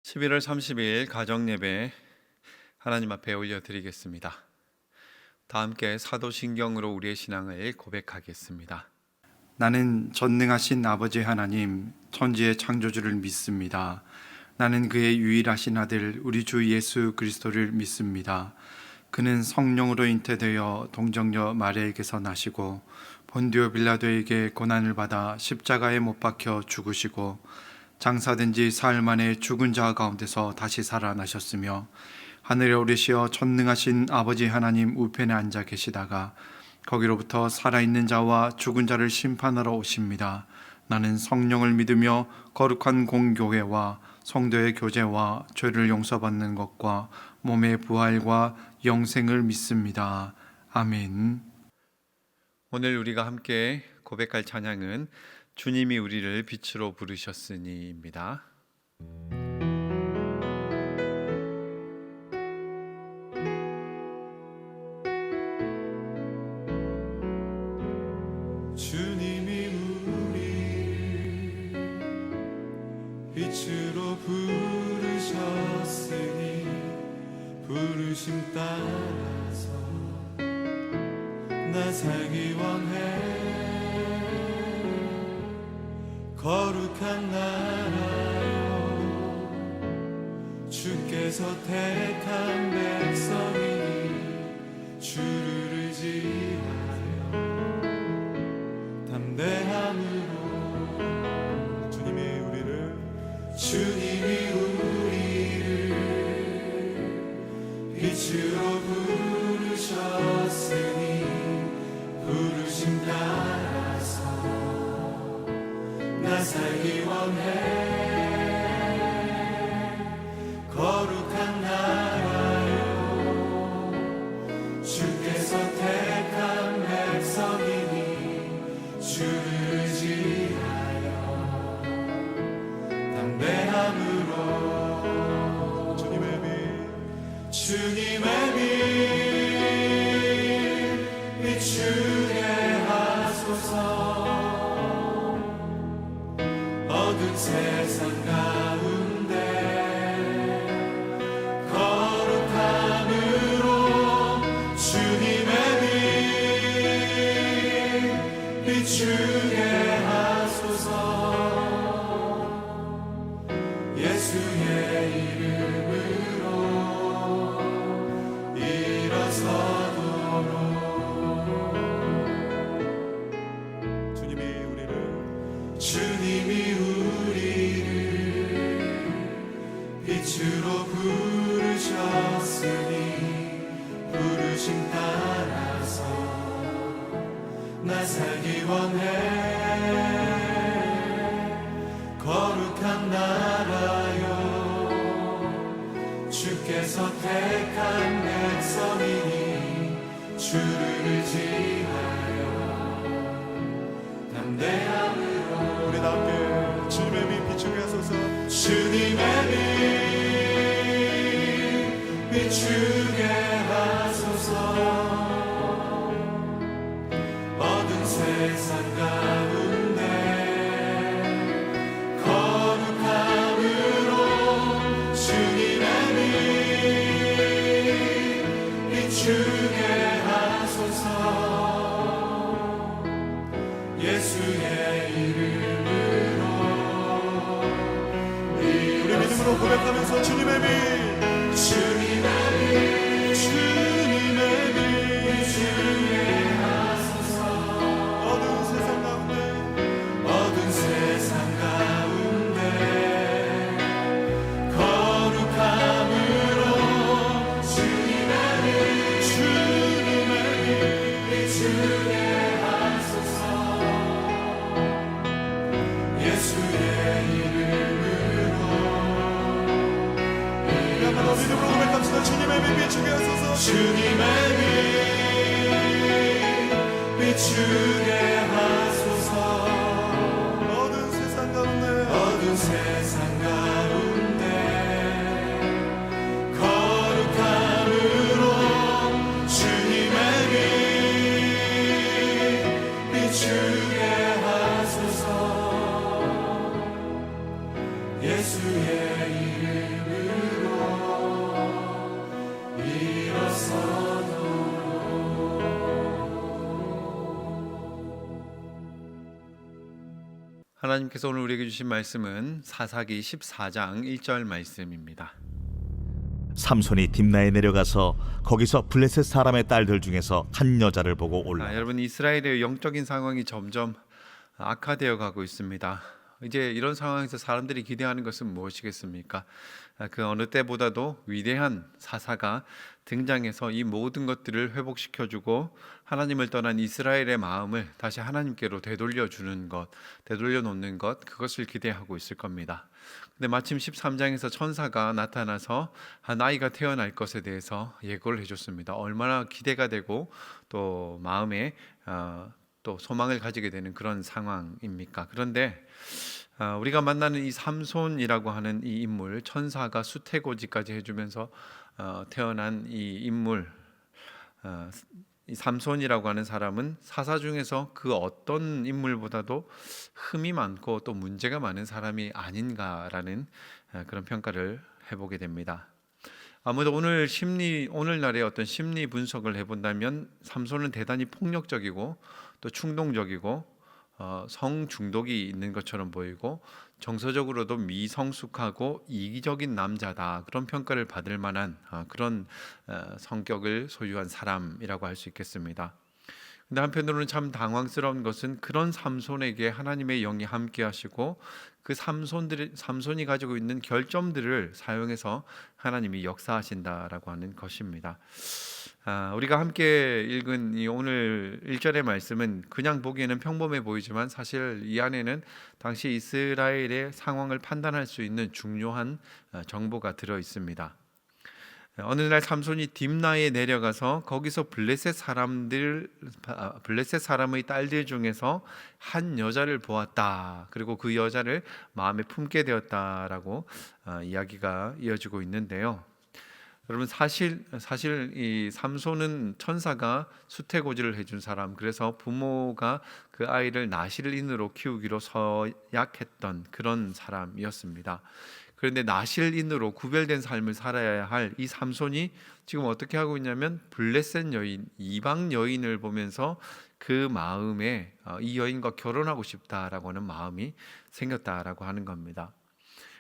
11월 30일 가정예배 하나님 앞에 올려드리겠습니다. 다 함께 사도신경으로 우리의 신앙을 고백하겠습니다. 나는 전능하신 아버지 하나님, 천지의 창조주를 믿습니다. 나는 그의 유일하신 아들 우리 주 예수 그리스도를 믿습니다. 그는 성령으로 잉태되어 동정녀 마리아에게서 나시고 본디오 빌라도에게 고난을 받아 십자가에 못 박혀 죽으시고 장사된 지 사흘 만에 죽은 자 가운데서 다시 살아나셨으며 하늘에 오르시어 전능하신 아버지 하나님 우편에 앉아 계시다가 거기로부터 살아있는 자와 죽은 자를 심판하러 오십니다. 나는 성령을 믿으며 거룩한 공교회와 성도의 교제와 죄를 용서받는 것과 몸의 부활과 영생을 믿습니다. 아멘. 오늘 우리가 함께 고백할 찬양은 주님이 우리를 빛으로 부르셨으니입니다. 주님이 우리를 빛으로 부르셨으니 부르심 따라서 나 살기 원해. 거룩한 나라요, 주께서 택한 백성이니 주를 의지하여 담대함으로 주님이 우리를 빛으로 부르셨으니 부르심 따라서 나 살기 원해. 거룩한 나라요, 주께서 택한 백성이니 주를 의지하여 담대함으로 주님의 빛 비추게 하소서. 어두운 세상 가운데 거룩함으로 주님의 빛 비추게 하소서. 예수의 이름으로 일어서도록 주님이 우리를 빛으로 부르셨으니 부르심 따라서 나 살기 원해. 거룩한 나라요, 주께서 택한 백성이니 주를 의지하여 담대함으로 우리 함께 주님의 빛 비추게 하소서. 주님의 빛 비추게 하소서. 어두운 세상 가운데 거룩함으로 주님의 빛 비추게 하소서. 예수의 이름으로 우리 믿음으로 고백하면서 주님의 빛 비추게 하소서. 어두운 세상 가운데 거룩함으로 주님의 빛 비추게 하소서. 예수의 이름으로 믿음으로 고백합시다. 주님의 빛 비추게 하소서. 주님의 빛 비추게 하소서. 어두운 세상 가운데 거룩함으로 주님의 빛 비추게 하소서. 예수의 이름으로 하나님께서 오늘 우리에게 주신 말씀은 사사기 14장 1절 말씀입니다. 삼손이 딥나에 내려가서 거기서 블레셋 사람의 딸들 중에서 한 여자를 보고 올라 여러분, 이스라엘의 영적인 상황이 점점 악화되어 가고 있습니다. 이제 이런 상황에서 사람들이 기대하는 것은 무엇이겠습니까? 그 어느 때보다도 위대한 사사가 등장해서 이 모든 것들을 회복시켜주고 하나님을 떠난 이스라엘의 마음을 다시 하나님께로 되돌려 주는 것, 되돌려 놓는 것, 그것을 기대하고 있을 겁니다. 근데 마침 13장에서 천사가 나타나서 한 아이가 태어날 것에 대해서 예고를 해줬습니다. 얼마나 기대가 되고 또 마음에 또 소망을 가지게 되는 그런 상황입니까? 그런데 우리가 만나는 이 삼손이라고 하는 이 인물, 천사가 수태고지까지 해주면서 태어난 이 인물, 이 삼손이라고 하는 사람은 사사 중에서 그 어떤 인물보다도 흠이 많고 또 문제가 많은 사람이 아닌가라는 그런 평가를 해보게 됩니다. 아무래도 오늘날의 어떤 심리 분석을 해본다면 삼손은 대단히 폭력적이고 또 충동적이고 성 중독이 있는 것처럼 보이고 정서적으로도 미성숙하고 이기적인 남자다, 그런 평가를 받을 만한 그런 성격을 소유한 사람이라고 할 수 있겠습니다. 근데 한편으로는 참 당황스러운 것은 그런 삼손에게 하나님의 영이 함께 하시고 그 삼손이 가지고 있는 결점들을 사용해서 하나님이 역사하신다라고 하는 것입니다. 우리가 함께 읽은 이 오늘 1절의 말씀은 그냥 보기에는 평범해 보이지만 사실 이 안에는 당시 이스라엘의 상황을 판단할 수 있는 중요한 정보가 들어 있습니다. 어느 날 삼손이 딥나에 내려가서 거기서 블레셋 사람의 딸들 중에서 한 여자를 보았다. 그리고 그 여자를 마음에 품게 되었다라고 이야기가 이어지고 있는데요. 여러분, 사실 이 삼손은 천사가 수태고지를 해준 사람, 그래서 부모가 그 아이를 나실인으로 키우기로 서약했던 그런 사람이었습니다. 그런데 나실인으로 구별된 삶을 살아야 할 이 삼손이 지금 어떻게 하고 있냐면 블레셋 여인, 이방 여인을 보면서 그 마음에 이 여인과 결혼하고 싶다라고 하는 마음이 생겼다라고 하는 겁니다.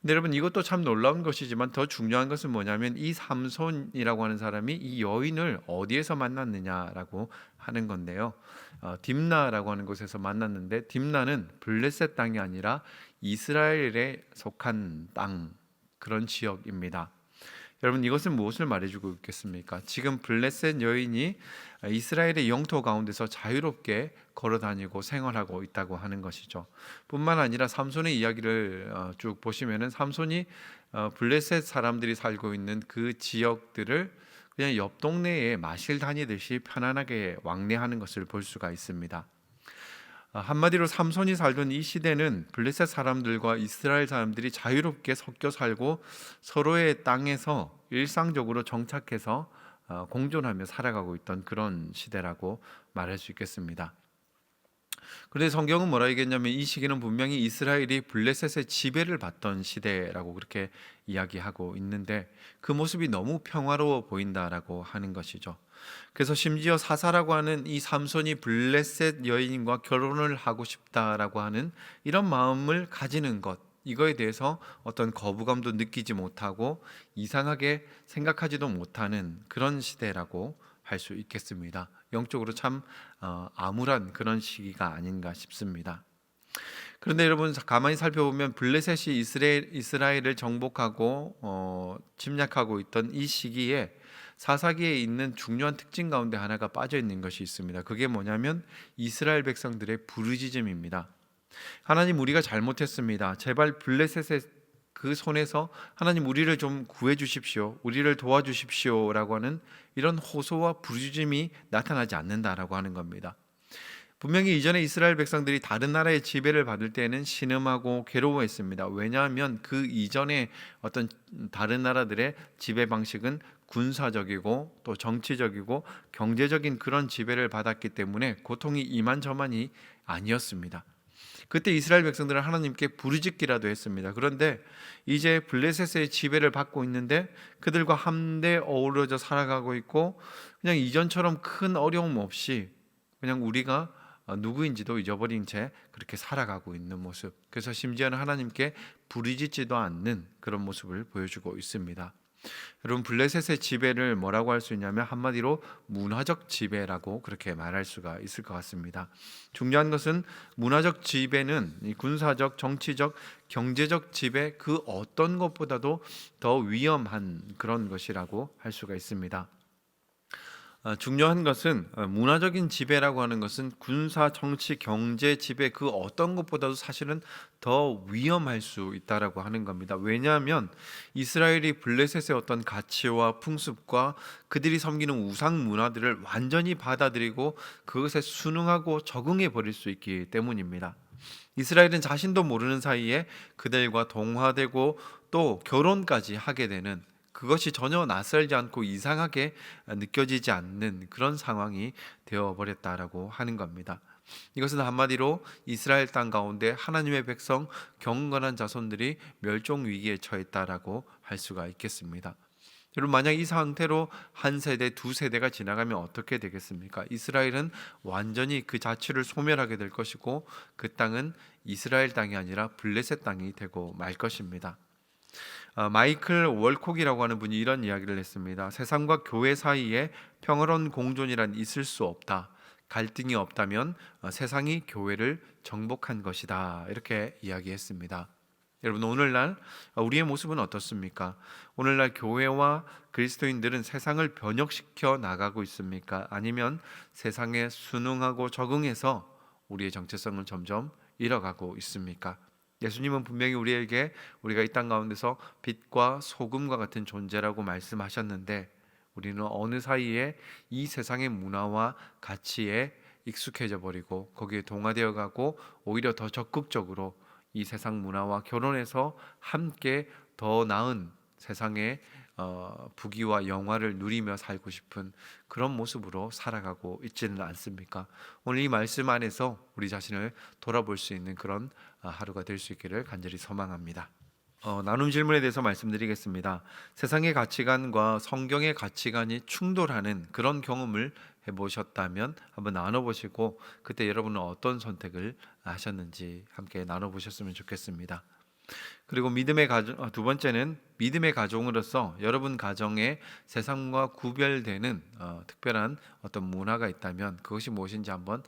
근데 여러분, 이것도 참 놀라운 것이지만 더 중요한 것은 뭐냐면 이 삼손이라고 하는 사람이 이 여인을 어디에서 만났느냐라고 하는 건데요. 딥나라고 하는 곳에서 만났는데, 딥나는 블레셋 땅이 아니라 이스라엘에 속한 땅, 그런 지역입니다. 여러분, 이것은 무엇을 말해주고 있겠습니까? 지금 블레셋 여인이 이스라엘의 영토 가운데서 자유롭게 걸어다니고 생활하고 있다고 하는 것이죠. 뿐만 아니라 삼손의 이야기를 쭉 보시면은 삼손이 블레셋 사람들이 살고 있는 그 지역들을 그냥 옆 동네에 마실 다니듯이 편안하게 왕래하는 것을 볼 수가 있습니다. 한마디로 삼손이 살던 이 시대는 블레셋 사람들과 이스라엘 사람들이 자유롭게 섞여 살고 서로의 땅에서 일상적으로 정착해서 공존하며 살아가고 있던 그런 시대라고 말할 수 있겠습니다. 그런데 성경은 뭐라 얘기했냐면 이 시기는 분명히 이스라엘이 블레셋의 지배를 받던 시대라고 그렇게 이야기하고 있는데, 그 모습이 너무 평화로워 보인다라고 하는 것이죠. 그래서 심지어 사사라고 하는 이 삼손이 블레셋 여인과 결혼을 하고 싶다라고 하는 이런 마음을 가지는 것, 이거에 대해서 어떤 거부감도 느끼지 못하고 이상하게 생각하지도 못하는 그런 시대라고 할 수 있겠습니다. 영적으로 참 암울한 그런 시기가 아닌가 싶습니다. 그런데 여러분, 가만히 살펴보면 블레셋이 이스라엘을 정복하고 침략하고 있던 이 시기에 사사기에 있는 중요한 특징 가운데 하나가 빠져 있는 것이 있습니다. 그게 뭐냐면 이스라엘 백성들의 부르짖음입니다. 하나님, 우리가 잘못했습니다. 제발 블레셋의 그 손에서 하나님 우리를 좀 구해 주십시오, 우리를 도와주십시오 라고 하는 이런 호소와 부르짖음이 나타나지 않는다라고 하는 겁니다. 분명히 이전에 이스라엘 백성들이 다른 나라의 지배를 받을 때는 신음하고 괴로워했습니다. 왜냐하면 그 이전에 어떤 다른 나라들의 지배 방식은 군사적이고 또 정치적이고 경제적인 그런 지배를 받았기 때문에 고통이 이만저만이 아니었습니다. 그때 이스라엘 백성들은 하나님께 부르짖기라도 했습니다. 그런데 이제 블레셋의 지배를 받고 있는데 그들과 함께 어우러져 살아가고 있고 그냥 이전처럼 큰 어려움 없이 그냥 우리가 누구인지도 잊어버린 채 그렇게 살아가고 있는 모습. 그래서 심지어는 하나님께 부르짖지도 않는 그런 모습을 보여주고 있습니다. 여러분, 블레셋의 지배를 뭐라고 할 수 있냐면 한마디로 문화적 지배라고 그렇게 말할 수가 있을 것 같습니다. 중요한 것은 문화적 지배는 이 군사적, 정치적, 경제적 지배 그 어떤 것보다도 더 위험한 그런 것이라고 할 수가 있습니다. 중요한 것은 문화적인 지배라고 하는 것은 군사, 정치, 경제 지배 그 어떤 것보다도 사실은 더 위험할 수 있다라고 하는 겁니다. 왜냐하면 이스라엘이 블레셋의 어떤 가치와 풍습과 그들이 섬기는 우상 문화들을 완전히 받아들이고 그것에 순응하고 적응해 버릴 수 있기 때문입니다. 이스라엘은 자신도 모르는 사이에 그들과 동화되고 또 결혼까지 하게 되는, 그것이 전혀 낯설지 않고 이상하게 느껴지지 않는 그런 상황이 되어버렸다라고 하는 겁니다. 이것은 한마디로 이스라엘 땅 가운데 하나님의 백성 경건한 자손들이 멸종 위기에 처했다라고 할 수가 있겠습니다. 여러분, 만약 이 상태로 한 세대, 두 세대가 지나가면 어떻게 되겠습니까? 이스라엘은 완전히 그 자취를 소멸하게 될 것이고 그 땅은 이스라엘 땅이 아니라 블레셋 땅이 되고 말 것입니다. 마이클 월콕이라고 하는 분이 이런 이야기를 했습니다. 세상과 교회 사이에 평화로운 공존이란 있을 수 없다. 갈등이 없다면 세상이 교회를 정복한 것이다. 이렇게 이야기했습니다. 여러분, 오늘날 우리의 모습은 어떻습니까? 오늘날 교회와 그리스도인들은 세상을 변혁시켜 나가고 있습니까? 아니면 세상에 순응하고 적응해서 우리의 정체성을 점점 잃어가고 있습니까? 예수님은 분명히 우리에게 우리가 이 땅 가운데서 빛과 소금과 같은 존재라고 말씀하셨는데 우리는 어느 사이에 이 세상의 문화와 가치에 익숙해져 버리고 거기에 동화되어 가고 오히려 더 적극적으로 이 세상 문화와 결혼해서 함께 더 나은 세상의 부귀와 영화를 누리며 살고 싶은 그런 모습으로 살아가고 있지는 않습니까? 오늘 이 말씀 안에서 우리 자신을 돌아볼 수 있는 그런 하루가 될 수 있기를 간절히 소망합니다. 나눔 질문에 대해서 말씀드리겠습니다. 세상의 가치관과 성경의 가치관이 충돌하는 그런 경험을 해보셨다면 한번 나눠보시고 그때 여러분은 어떤 선택을 하셨는지 함께 나눠보셨으면 좋겠습니다. 그리고 믿음의 가정, 두 번째는 믿음의 가정으로서 여러분 가정에 세상과 구별되는 특별한 어떤 문화가 있다면 그것이 무엇인지 한번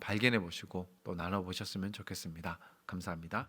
발견해 보시고 또 나눠 보셨으면 좋겠습니다. 감사합니다.